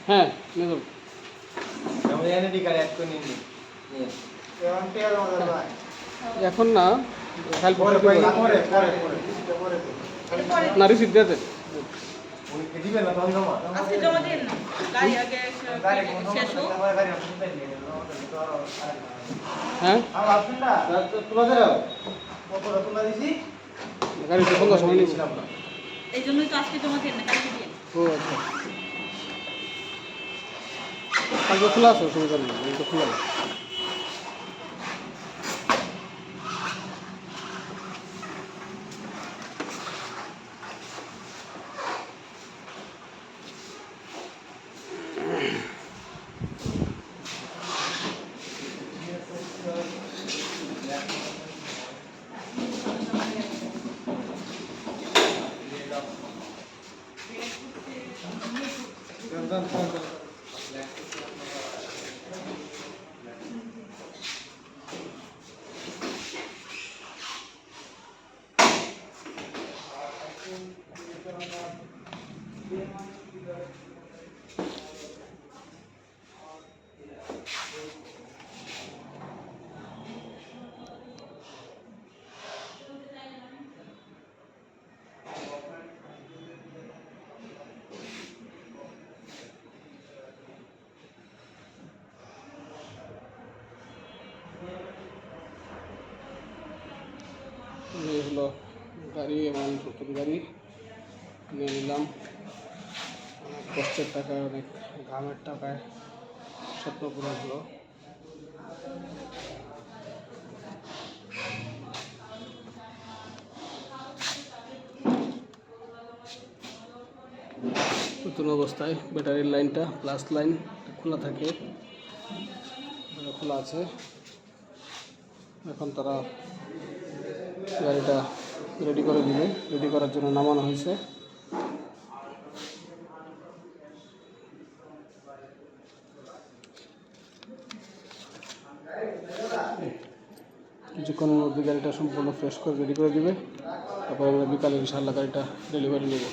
হ্যাঁ নিয়ে যাবো। এখন না, কাল না রিসিভ দিয়ে দেন। হ্যাঁ গাড়ি তো 15 সময় নিব। এই জন্যই তো আজকে জমা দেন না, কালকে দিন। ও আচ্ছা, কালকে খোলা আছে, অসুবিধা নেই, তো খোলা আছে। এই হলো গাড়ি এবং নতুন গাড়ি নিয়ে নিলাম। অনেক কষ্টের টাকায়, অনেক ঘামের টাকায় স্বপ্ন পূরণ হলো। নতুন অবস্থায় ব্যাটারির লাইনটা, প্লাস লাইন খোলা থাকে, খোলা আছে। এখন তারা গাড়িটা রেডি করে দিবে, রেডি করার জন্য নামানো হয়েছে। কিছুক্ষণের মধ্যে গাড়িটা সম্পূর্ণ ফ্রেশ করে রেডি করে দিবে, তারপর আমরা বিকালে ইনশাআল্লাহ গাড়িটা ডেলিভারি নেব।